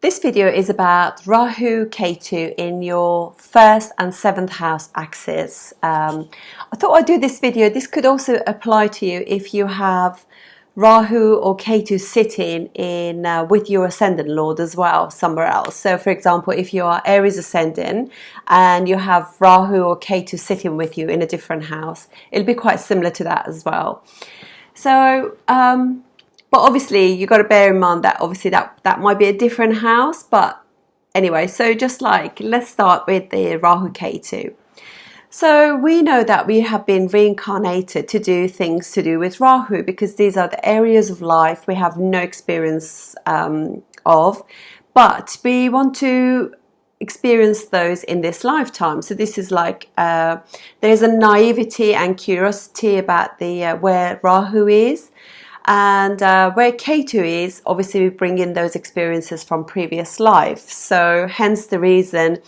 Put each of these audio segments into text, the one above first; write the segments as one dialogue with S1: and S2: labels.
S1: This video is about Rahu Ketu in your 1st and 7th house axis. I thought I'd do this video. This could also apply to you if you have Rahu or Ketu sitting in with your ascendant lord as well somewhere else. So for example, if you are Aries ascendant and you have Rahu or Ketu sitting with you in a different house, it'll be quite similar to that as well. So but obviously you've got to bear in mind that obviously that might be a different house. But anyway, so just like, let's start with the Rahu Ketu. So we know that we have been reincarnated to do things to do with Rahu, because these are the areas of life we have no experience of, but we want to experience those in this lifetime. So this is like there's a naivety and curiosity about the where Rahu is. And where Ketu is, obviously we bring in those experiences from previous life. So hence the reason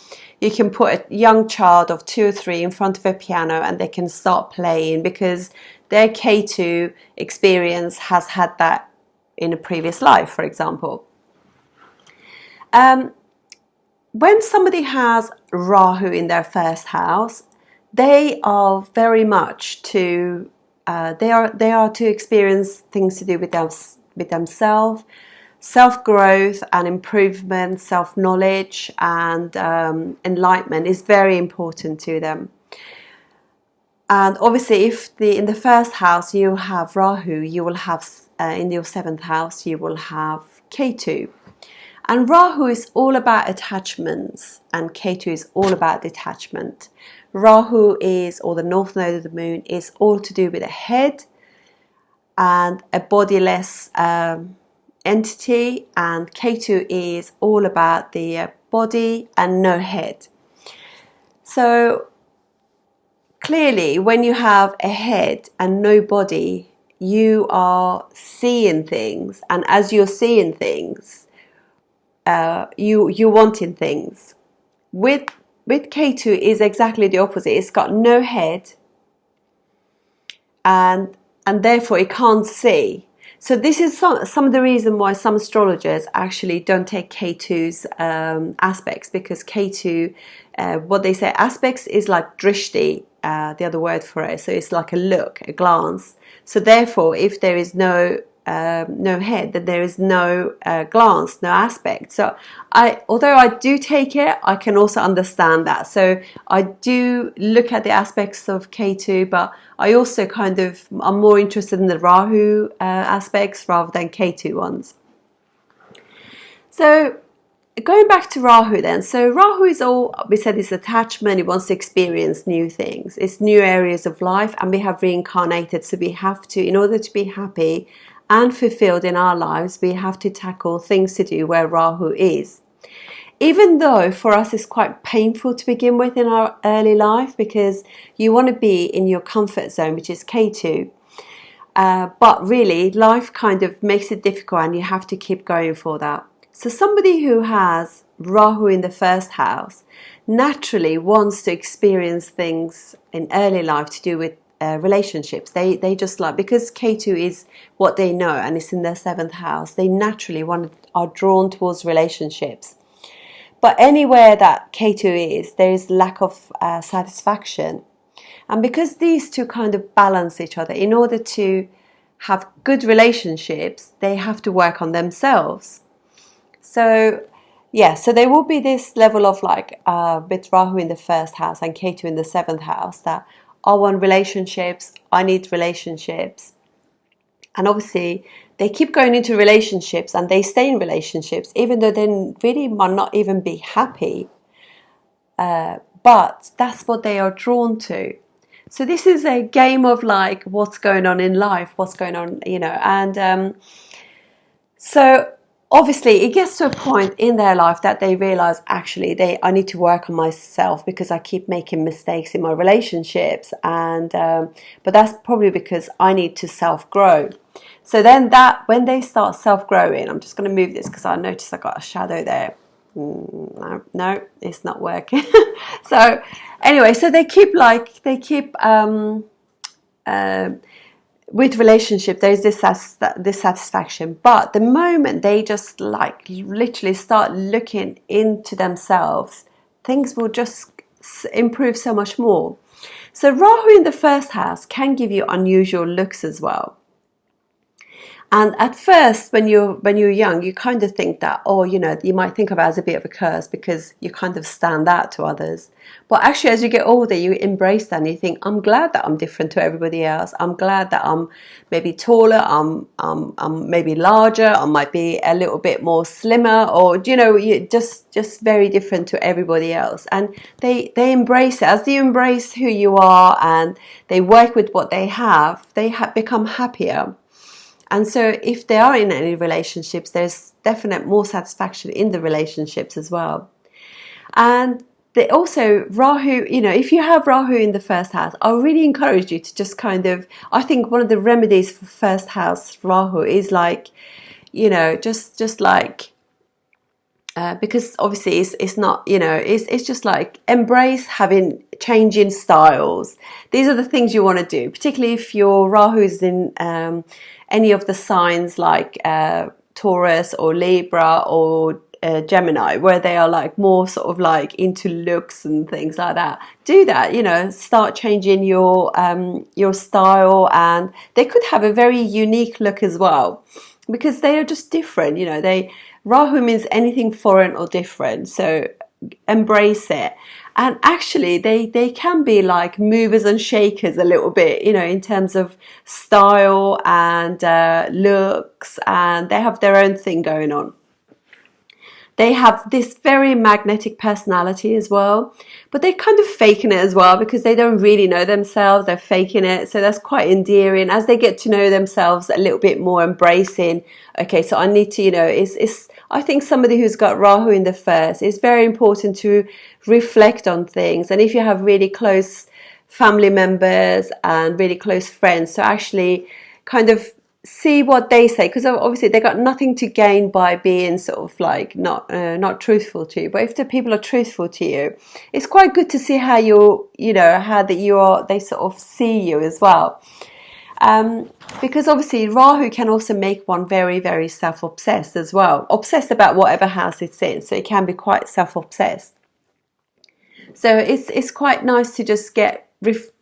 S1: you can put a young child of 2 or 3 in front of a piano and they can start playing, because their Ketu experience has had that in a previous life, for example. When somebody has Rahu in their 1st house, they are very much to they are to experience things to do with themselves. Self-growth and improvement, self-knowledge and enlightenment is very important to them. And obviously if in the 1st house you have Rahu, you will have in your 7th house you will have Ketu. And Rahu is all about attachments and Ketu is all about detachment. Rahu is, or the north node of the moon, is all to do with a head and a bodiless entity, and Ketu is all about the body and no head. So clearly when you have a head and no body, you are seeing things, and as you're seeing things, you're wanting things. With Ketu is exactly the opposite. It's got no head and therefore it can't see. So this is some of the reason why some astrologers actually don't take Ketu's aspects, because Ketu, what they say, aspects is like drishti, the other word for it. So it's like a look, a glance. So therefore, if there is no head, then there is no glance, no aspect. So although I do take it, I can also understand that. So I do look at the aspects of Ketu, but I also I'm more interested in the Rahu aspects rather than Ketu ones. So going back to Rahu then, so Rahu is all, we said, is attachment. It wants to experience new things. It's new areas of life, and we have reincarnated, so we have to, in order to be happy and fulfilled in our lives, we have to tackle things to do where Rahu is. Even though for us it's quite painful to begin with in our early life, because you want to be in your comfort zone, which is Ketu. But really, life kind of makes it difficult and you have to keep going for that. So somebody who has Rahu in the 1st house naturally wants to experience things in early life to do with relationships. They just like, because Ketu is what they know and it's in their 7th house, they naturally are drawn towards relationships. But anywhere that Ketu is, there is lack of satisfaction. And because these two kind of balance each other, in order to have good relationships, they have to work on themselves. So yeah, so there will be this level of like with Rahu in the 1st house and Ketu in the 7th house, that I want relationships, I need relationships. And obviously they keep going into relationships and they stay in relationships even though they really might not even be happy. But that's what they are drawn to. So this is a game of like what's going on in life, what's going on, and so obviously it gets to a point in their life that they realize, actually I need to work on myself because I keep making mistakes in my relationships, and but that's probably because I need to self-grow. So then when they start self-growing, I'm just going to move this because I noticed I got a shadow there. No, it's not working. So anyway, so they keep with relationship, there's this dissatisfaction, but the moment they just like literally start looking into themselves, things will just improve so much more. So Rahu in the first house can give you unusual looks as well. And at first, when you're young, you kind of think that, oh, you know, you might think of it as a bit of a curse because you kind of stand out to others. But actually, as you get older, you embrace that and you think, I'm glad that I'm different to everybody else. I'm glad that I'm maybe taller, I'm maybe larger, I might be a little bit more slimmer, or, you know, you just very different to everybody else. And they embrace it. As you embrace who you are and they work with what they have, they become happier. And so if they are in any relationships, there's definitely more satisfaction in the relationships as well. And they also, Rahu, you know, if you have Rahu in the first house, I really encourage you to just kind of, I think one of the remedies for first house Rahu is like, you know, just like, because obviously it's not, you know, it's just like embrace having changing styles. These are the things you want to do, particularly if your Rahu is in any of the signs like Taurus or Libra or Gemini, where they are like more sort of like into looks and things like that. Do that, you know, start changing your style, and they could have a very unique look as well, because they are just different, you know. Rahu means anything foreign or different, so embrace it. And actually they can be like movers and shakers a little bit, you know, in terms of style and looks, and they have their own thing going on. They have this very magnetic personality as well, but they're kind of faking it as well because they don't really know themselves. They're faking it. So that's quite endearing. As they get to know themselves a little bit more, embracing, okay, so I need to, you know, I think somebody who's got Rahu in the first, it's very important to reflect on things. And if you have really close family members and really close friends, so actually kind of see what they say, because obviously they got nothing to gain by being sort of like not truthful to you. But if the people are truthful to you, it's quite good to see how they sort of see you as well. Because obviously Rahu can also make one very, very self-obsessed as well, obsessed about whatever house it's in. So it can be quite self-obsessed. So it's quite nice to just get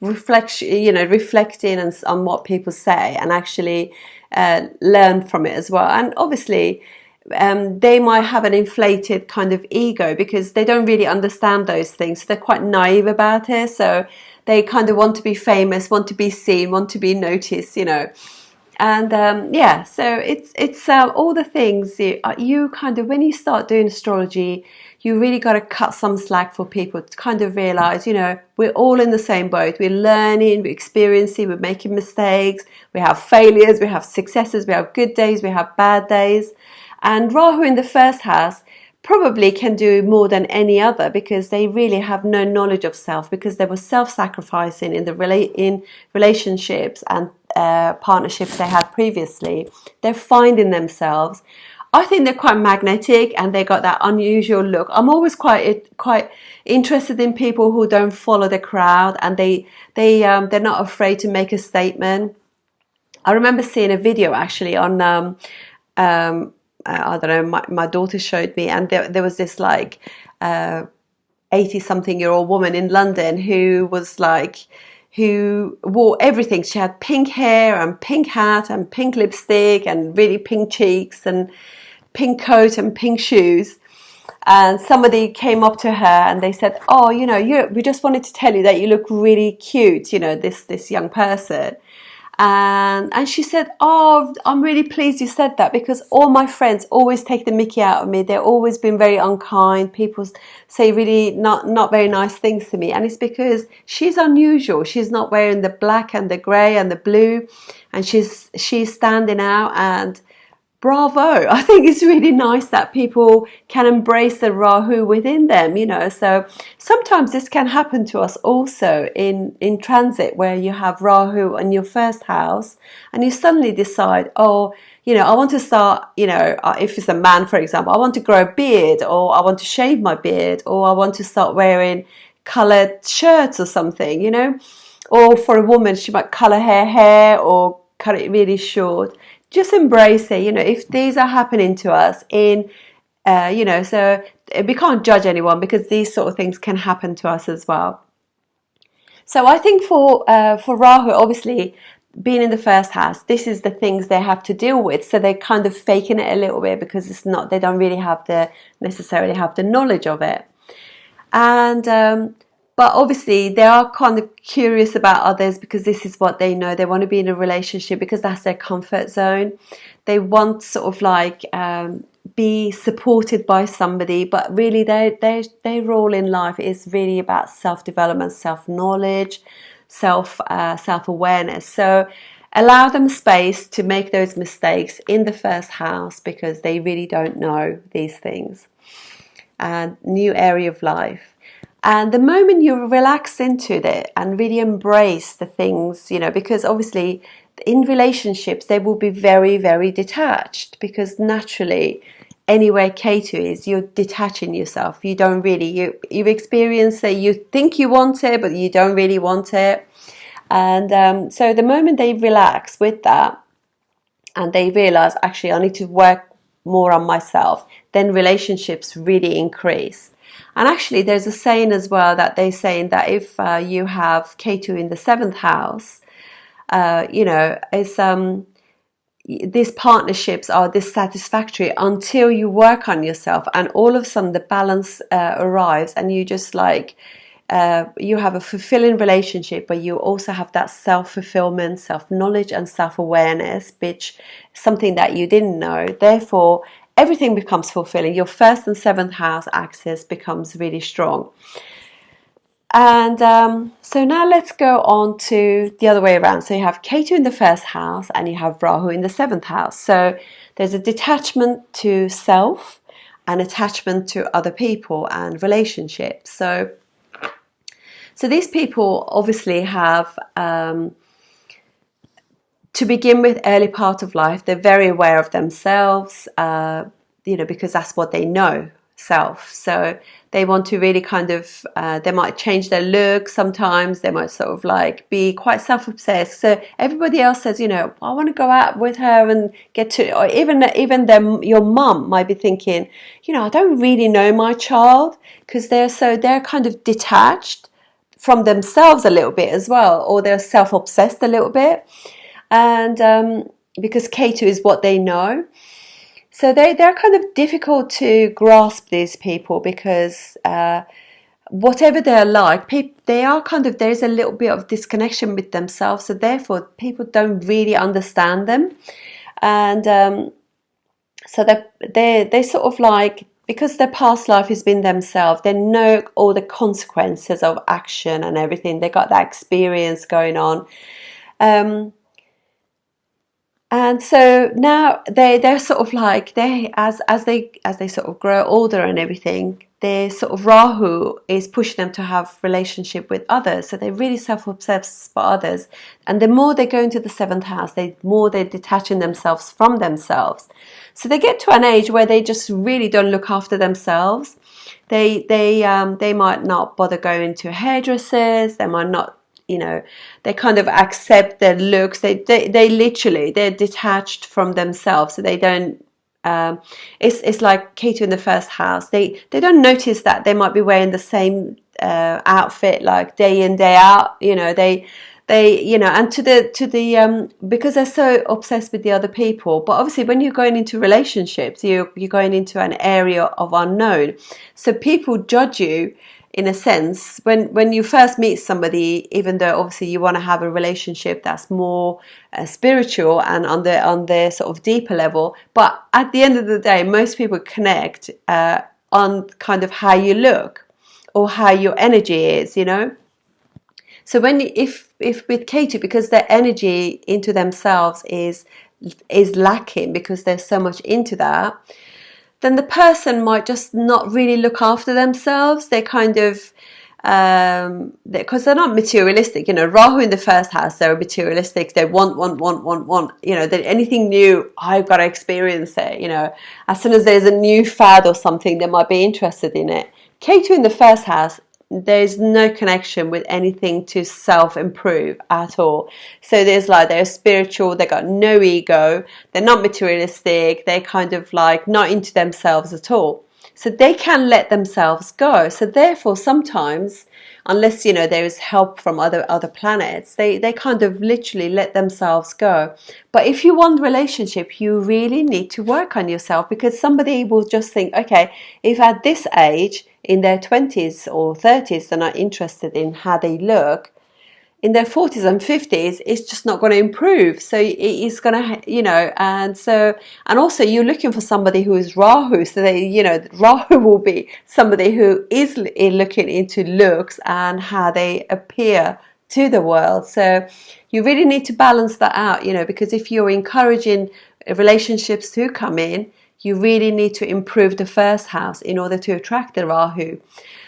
S1: reflecting on what people say and actually learn from it as well. And obviously they might have an inflated kind of ego because they don't really understand those things, so they're quite naive about it. So they kind of want to be famous, want to be seen, want to be noticed, you know. And so it's all the things you kind of, when you start doing astrology, you really got to cut some slack for people to kind of realize, you know, we're all in the same boat. We're learning, we're experiencing, we're making mistakes, we have failures, we have successes, we have good days, we have bad days. And Rahu in the first house probably can do more than any other because they really have no knowledge of self, because they were self-sacrificing in relationships and partnerships they had previously. They're finding themselves. I think they're quite magnetic and they got that unusual look. I'm always quite interested in people who don't follow the crowd, and they're not afraid to make a statement. I remember seeing a video actually on I don't know, my daughter showed me, and there was this like 80-something-year-old woman in London who wore everything. She had pink hair and pink hat and pink lipstick and really pink cheeks and pink coat and pink shoes. And somebody came up to her and they said, oh, you know, we just wanted to tell you that you look really cute, you know, this young person. And she said, oh, I'm really pleased you said that, because all my friends always take the mickey out of me. They've always been very unkind. People say really not very nice things to me. And it's because she's unusual. She's not wearing the black and the grey and the blue. And she's standing out, and bravo. I think it's really nice that people can embrace the Rahu within them, you know. So sometimes this can happen to us also in transit, where you have Rahu in your first house and you suddenly decide, oh, you know, I want to start, you know, if it's a man, for example, I want to grow a beard, or I want to shave my beard, or I want to start wearing coloured shirts or something, you know. Or for a woman, she might colour her hair or cut it really short, just embrace it. You know, if these are happening to us you know, so we can't judge anyone, because these sort of things can happen to us as well. So I think for Rahu, obviously, being in the first house, this is the things they have to deal with. So they're kind of faking it a little bit, because it's not, they don't really have necessarily have the knowledge of it. And but obviously they are kind of curious about others, because this is what they know. They want to be in a relationship because that's their comfort zone. They want sort of like be supported by somebody, but really their role in life is really about self-development, self-knowledge, self-awareness. So allow them space to make those mistakes in the first house, because they really don't know these things. And new area of life. And the moment you relax into it and really embrace the things, you know, because obviously in relationships they will be very, very detached, because naturally anywhere Ketu is, you're detaching yourself. You don't really, you've experienced it, you think you want it, but you don't really want it. And so the moment they relax with that and they realize, actually, I need to work more on myself, then relationships really increase. And actually there's a saying as well that they're saying that if you have Ketu in the 7th house, you know, it's these partnerships are dissatisfactory until you work on yourself, and all of a sudden the balance arrives, and you just like you have a fulfilling relationship, but you also have that self-fulfillment, self-knowledge and self-awareness, which is something that you didn't know. Therefore everything becomes fulfilling. Your 1st and 7th house axis becomes really strong. And so now let's go on to the other way around. So you have Ketu in the 1st house and you have Rahu in the 7th house. So there's a detachment to self and attachment to other people and relationships. So these people obviously have, to begin with, early part of life, they're very aware of themselves, you know, because that's what they know, self. So they want to really kind of, they might change their look sometimes, they might sort of like be quite self-obsessed. So everybody else says, you know, I want to go out with her and get to, or even your mum might be thinking, you know, I don't really know my child, because they're kind of detached from themselves a little bit as well, or they're self-obsessed a little bit. And because Ketu is what they know. So they're kind of difficult to grasp, these people, because whatever they're like, they are kind of, there's a little bit of disconnection with themselves. So therefore people don't really understand them. And so they sort of like, because their past life has been themselves, they know all the consequences of action and everything. They got that experience going on. And so now they're sort of like, as they sort of grow older and everything, their sort of Rahu is pushing them to have relationship with others. So they're really self-obsessed by others. And the more they go into the 7th house, the more they're detaching themselves from themselves. So they get to an age where they just really don't look after themselves. They might not bother going to hairdressers. They might not, you know, they kind of accept their looks. They literally, they're detached from themselves. So they don't, it's like Ketu in the 1st house. They don't notice that they might be wearing the same outfit like day in, day out. You know, they you know, and to the because they're so obsessed with the other people. But obviously when you're going into relationships, you're going into an area of unknown. So people judge you, in a sense, when you first meet somebody, even though obviously you want to have a relationship that's more spiritual and on their sort of deeper level. But at the end of the day, most people connect on kind of how you look or how your energy is, you know. So if with Ketu, because their energy into themselves is lacking, because there's so much into that, then the person might just not really look after themselves. They kind of, because they're not materialistic, you know. Rahu in the 1st house, they're materialistic. They want, you know, anything new, I've got to experience it, you know. As soon as there's a new fad or something, they might be interested in it. Ketu in the 1st house, there's no connection with anything to self-improve at all. So there's like, they're spiritual, they got no ego, they're not materialistic, they're kind of like not into themselves at all. So they can let themselves go. So therefore, sometimes, unless, you know, there is help from other planets, they kind of literally let themselves go. But if you want relationship, you really need to work on yourself, because somebody will just think, okay, if at this age, in their 20s or 30s, they're not interested in how they look, in their 40s and 50s, it's just not going to improve. So it's going to, you know, and also you're looking for somebody who is Rahu. So they, you know, Rahu will be somebody who is looking into looks and how they appear to the world. So you really need to balance that out, you know, because if you're encouraging relationships to come in, you really need to improve the first house in order to attract the Rahu.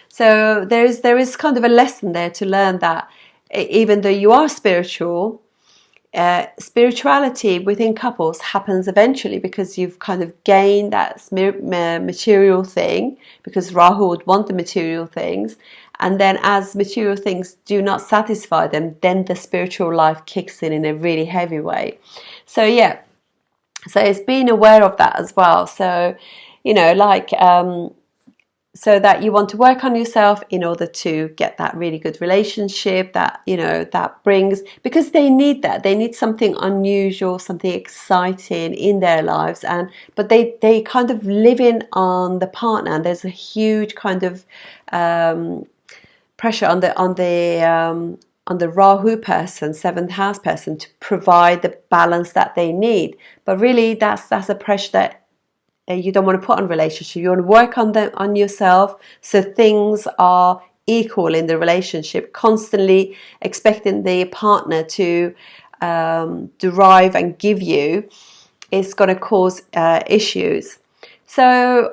S1: So there is kind of a lesson there to learn that even though you are spiritual, spirituality within couples happens eventually, because you've kind of gained that material thing, because Rahu would want the material things, and then as material things do not satisfy them, then the spiritual life kicks in a really heavy way. So yeah, so it's being aware of that as well. So, you know, like so that you want to work on yourself in order to get that really good relationship that, you know, that brings, because they need that. They need something unusual, something exciting in their lives, but they kind of live in on the partner, and there's a huge kind of pressure on the Rahu person, seventh house person, to provide the balance that they need. But really, that's a pressure that you don't want to put on relationship. You want to work on yourself, so things are equal in the relationship. Constantly expecting the partner to derive and give you is going to cause issues. So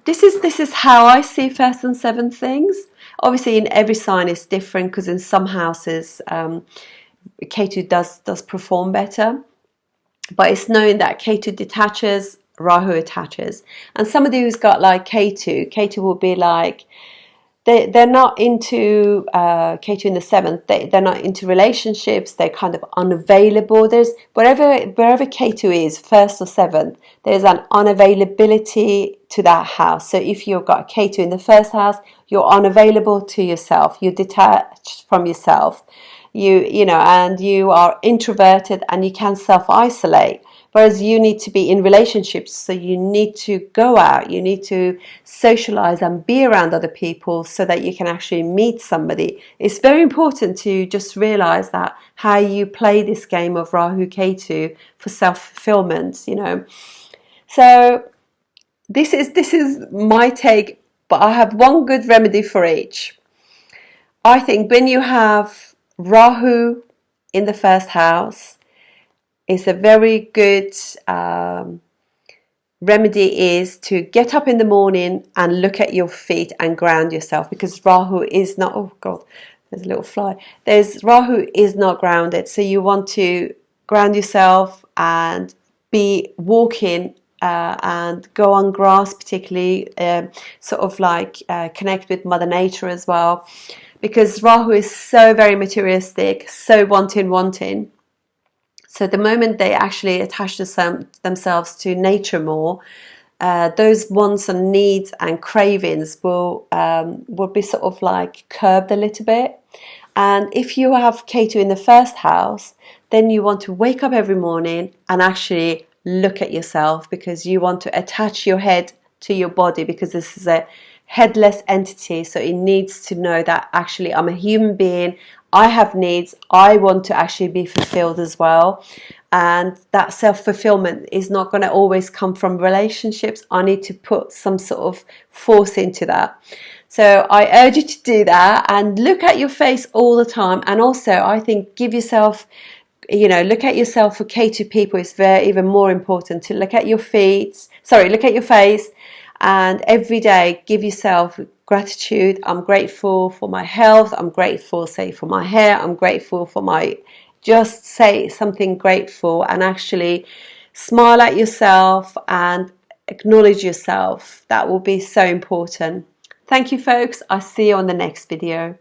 S1: this is how I see first and seventh things. Obviously, in every sign is different, because in some houses Ketu does perform better, but it's known that Ketu detaches, Rahu attaches. And somebody who's got like Ketu will be like, they're not into Ketu in the seventh, they're not into relationships, they're kind of unavailable. There's wherever Ketu is, first or seventh, there's an unavailability to that house. So if you've got Ketu in the first house, you're unavailable to yourself, you're detached from yourself, you know, and you are introverted and you can self-isolate. Whereas you need to be in relationships, so you need to go out, you need to socialize and be around other people so that you can actually meet somebody. It's very important to just realize that how you play this game of Rahu Ketu for self-fulfillment, you know. So this is my take, but I have one good remedy for each. I think when you have Rahu in the first house, it's a very good remedy is to get up in the morning and look at your feet and ground yourself, because Rahu is not, oh God, there's a little fly. Rahu is not grounded. So you want to ground yourself and be walking and go on grass, particularly sort of like connect with Mother Nature as well, because Rahu is so very materialistic, so wanting. So the moment they actually attach themselves to nature more, those wants and needs and cravings will be sort of like curbed a little bit. And if you have Ketu in the first house, then you want to wake up every morning and actually look at yourself, because you want to attach your head to your body, because this is a headless entity. So it needs to know that actually I'm a human being, I have needs, I want to actually be fulfilled as well. And that self-fulfillment is not going to always come from relationships. I need to put some sort of force into that. So I urge you to do that and look at your face all the time. And also, I think, give yourself, you know, look at yourself. For Ketu people, it's even more important to look at your face, and every day give yourself gratitude. I'm grateful for my health. I'm grateful, say, for my hair. I'm grateful for my, just say something grateful, and actually smile at yourself and acknowledge yourself. That will be so important. Thank you, folks. I'll see you on the next video.